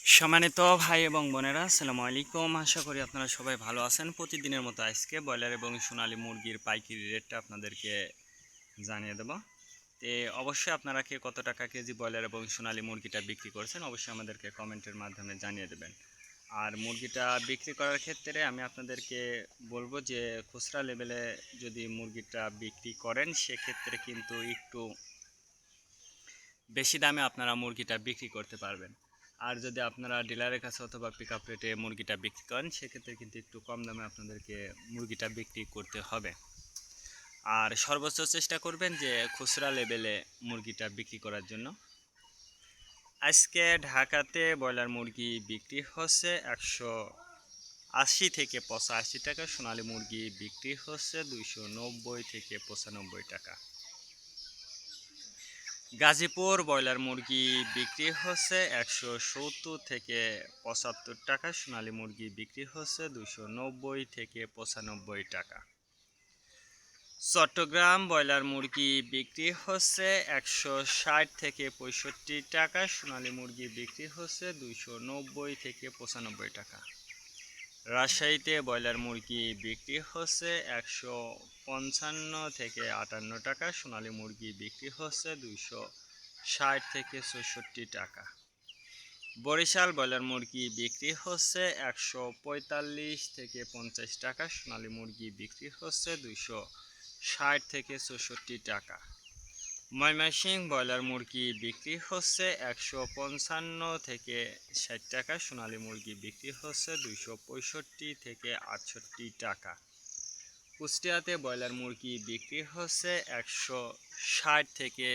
সম্মানিত ভাই এবং বোনেরা, আসসালামু আলাইকুম। আশা করি আপনারা সবাই ভালো আছেন। প্রতিদিনের মতো আজকে ব্রয়লার এবং সোনালী মুরগির পাইকারি রেটটা আপনাদেরকে জানিয়ে দেব। তো অবশ্যই আপনারা কে কত টাকা কেজি ব্রয়লার এবং সোনালী মুরগিটা বিক্রি করছেন অবশ্যই আমাদেরকে কমেন্টের মাধ্যমে জানিয়ে দেবেন। আর মুরগিটা বিক্রি করার ক্ষেত্রে আমি আপনাদেরকে বলবো যে খুচরা লেভেলে যদি মুরগিটা বিক্রি করেন সেক্ষেত্রে কিন্তু একটু বেশি দামে আপনারা মুরগিটা বিক্রি করতে পারবেন। আর যদি আপনারা ডিলারের কাছে অথবা পিক আপ রেটে মুরগিটা বিক্রি করেন সেক্ষেত্রে কিন্তু একটু কম দামে আপনাদেরকে মুরগিটা বিক্রি করতে হবে। আর সর্বোচ্চ চেষ্টা করবেন যে খুচরা লেভেলে মুরগিটা বিক্রি করার জন্য। আজকে ঢাকাতে ব্রয়লার মুরগি বিক্রি হচ্ছে 180 থেকে 85 টাকা, সোনালী মুরগি বিক্রি হচ্ছে 290 থেকে 95 টাকা। গাজীপুর ব্রয়লার মুরগি বিক্রি হচ্ছে 170 থেকে 75 টাকা, সোনালী মুরগি বিক্রি হচ্ছে 290 থেকে 95 টাকা। চট্টগ্রাম ব্রয়লার মুরগি বিক্রি হচ্ছে 160 থেকে 65 টাকা, সোনালী মুরগি বিক্রি হচ্ছে 290 থেকে 95 টাকা। রাজশাহীতে ব্রয়লার মুরগি বিক্রি হচ্ছে 155 থেকে 58 টাকা, সোনালী মুরগি বিক্রি হচ্ছে 260 থেকে 64 টাকা। বরিশাল ব্রয়লার মুরগি বিক্রি হচ্ছে 145 থেকে 50 টাকা, সোনালী মুরগি বিক্রি হচ্ছে 260 থেকে 64 টাকা। ময়মনসিংহ ব্রয়লার মুরগি বিক্রি হচ্ছে 155 থেকে 60 টাকা, সোনালী মুরগি বিক্রি হচ্ছে 265 থেকে 68 টাকা। কুষ্টিয়াতে ব্রয়লার মুরগি বিক্রি হচ্ছে 160 থেকে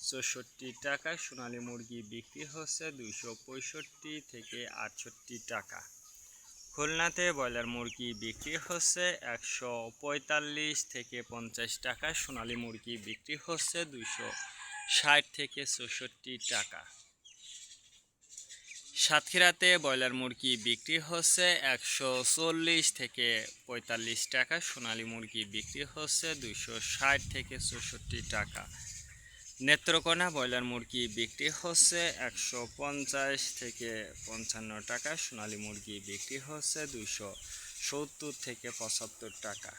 64 টাকা, সোনালী মুরগি বিক্রি হচ্ছে 265 থেকে 68 টাকা। খুলনাতে ব্রয়লার মুরগি বিক্রি হচ্ছে 145 থেকে 50 টাকা, সোনালী মুরগি বিক্রি হচ্ছে 260 থেকে 64 টাকা। সাতক্ষীরাতে ব্রয়লার মুরগি বিক্রি হচ্ছে 140 থেকে 45 টাকা, সোনালী মুরগি বিক্রি হচ্ছে 260 থেকে 64 টাকা। নেত্রকোনা ব্রয়লার মুরগি বিক্রি হচ্ছে 150 থেকে 55 টাকা, সোনালী মুরগি বিক্রি হচ্ছে 270 থেকে 75 টাকা।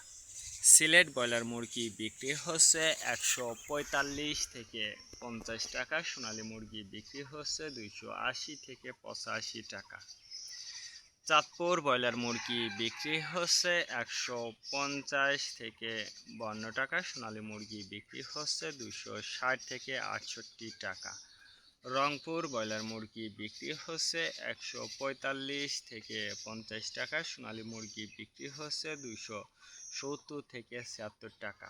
সিলেট ব্রয়লার মুরগি বিক্রি হচ্ছে 145 থেকে 50 টাকা, সোনালী মুরগি বিক্রি হচ্ছে 280 থেকে 85 টাকা। চাঁদপুর ব্রয়লার মুরগি বিক্রি হচ্ছে 150 থেকে 52 টাকা, সোনালী মুরগি বিক্রি হচ্ছে 260 থেকে 68 টাকা। রংপুর ব্রয়লার মুরগি বিক্রি হচ্ছে 145 থেকে 50 টাকা, সোনালী মুরগি বিক্রি হচ্ছে 270 থেকে 76 টাকা।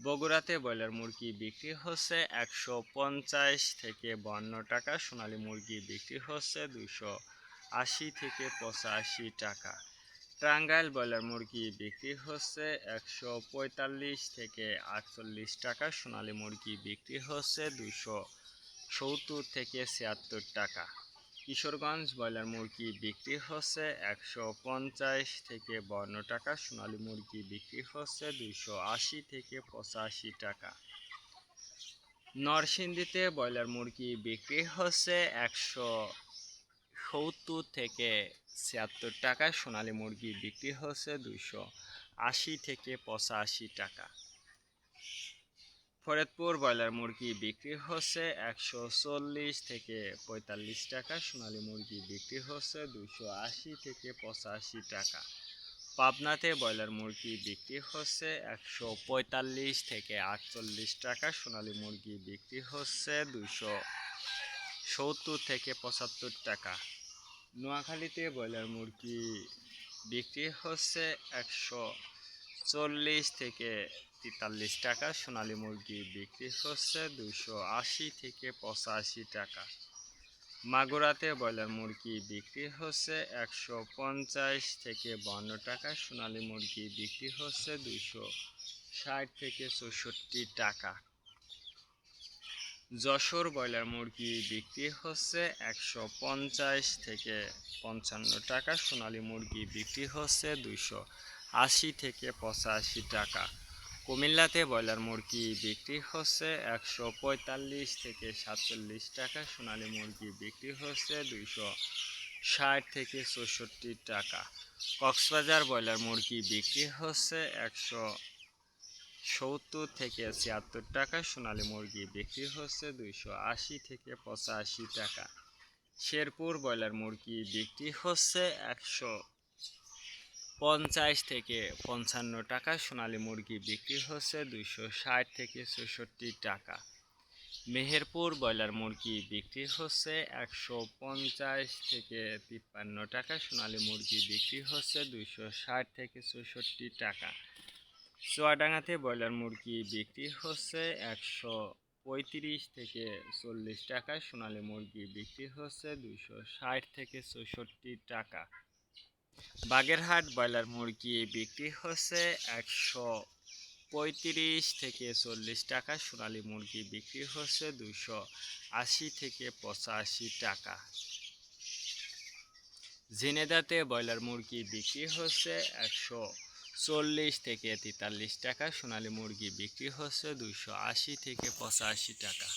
বগুড়াতে ব্রয়লার মুরগি বিক্রি হচ্ছে 150 থেকে 52 টাকা, সোনালী মুরগি বিক্রি হচ্ছে 280 থেকে 85 টাকা। টাঙ্গাইল ব্রয়লার মুরগি বিক্রি হচ্ছে 145 থেকে 48 টাকা, সোনালী মুরগি বিক্রি হচ্ছে 270 থেকে 76 টাকা। কিশোরগঞ্জ ব্রয়লার মুরগি বিক্রি হচ্ছে 150 থেকে 52 টাকা, সোনালী মুরগি বিক্রি হচ্ছে 280 থেকে 85 টাকা। নরসিংদীতে ব্রয়লার মুরগি বিক্রি হচ্ছে 170 থেকে 76 টাকা, সোনালী মুরগি বিক্রি হচ্ছে 280 থেকে 85 টাকা। ফরিদপুর ব্রয়লার মুরগি বিক্রি হচ্ছে 140 থেকে 45 টাকা, সোনালী মুরগি বিক্রি হচ্ছে 280 থেকে 85 টাকা। পাবনাতে ব্রয়লার মুরগি বিক্রি হচ্ছে 145 থেকে 48 টাকা, সোনালী মুরগি বিক্রি হচ্ছে 270 থেকে 75 টাকা। নোয়াখালীতে ব্রয়লার মুরগি বিক্রি হচ্ছে 140 থেকে 43 টাকা, সোনালী মুরগি বিক্রি হচ্ছে 280 থেকে 85 টাকা। মাগুরাতে ব্রয়লার মুরগি বিক্রি হচ্ছে 150 থেকে 52 টাকা, সোনালী মুরগি বিক্রি হচ্ছে 260 থেকে 64 টাকা। যশোর ব্রয়লার মুরগি বিক্রি হচ্ছে 150 থেকে 55 টাকা, সোনালী মুরগি বিক্রি হচ্ছে 280 থেকে 85 টাকা। কুমিল্লাতে ব্রয়লার মুরগি বিক্রি হচ্ছে 145 থেকে 47 টাকা, সোনালী মুরগি বিক্রি হচ্ছে 260 থেকে 64 টাকা। কক্সবাজার ব্রয়লার মুরগি বিক্রি হচ্ছে 170 থেকে 76 টাকা, সোনালী মুরগি বিক্রি হচ্ছে 280 থেকে 85 টাকা। শেরপুর ব্রয়লার মুরগি বিক্রি হচ্ছে 150 থেকে 55 টাকা, সোনালী মুরগি বিক্রি হচ্ছে 260 থেকে 64 টাকা। মেহেরপুর ব্রয়লার মুরগি বিক্রি হচ্ছে 150 থেকে 53 টাকা, সোনালী মুরগি বিক্রি হচ্ছে 260 থেকে 64 টাকা। চুয়াডাঙ্গাতে ব্রয়লার মুরগি বিক্রি হচ্ছে 135 থেকে 40 টাকা, সোনালী মুরগি বিক্রি হচ্ছে 260 থেকে 64 টাকা। বাগেরহাট ব্রয়লার মুরগি বিক্রি হচ্ছে 135 থেকে 40 টাকা, সোনালী মুরগি বিক্রি হচ্ছে 280 থেকে 85 টাকা। ঝিনেদাতে ব্রয়লার মুরগি বিক্রি হচ্ছে 140 থেকে 43 টাকা, সোনালী মুরগি বিক্রি হচ্ছে 280 থেকে 85 টাকা।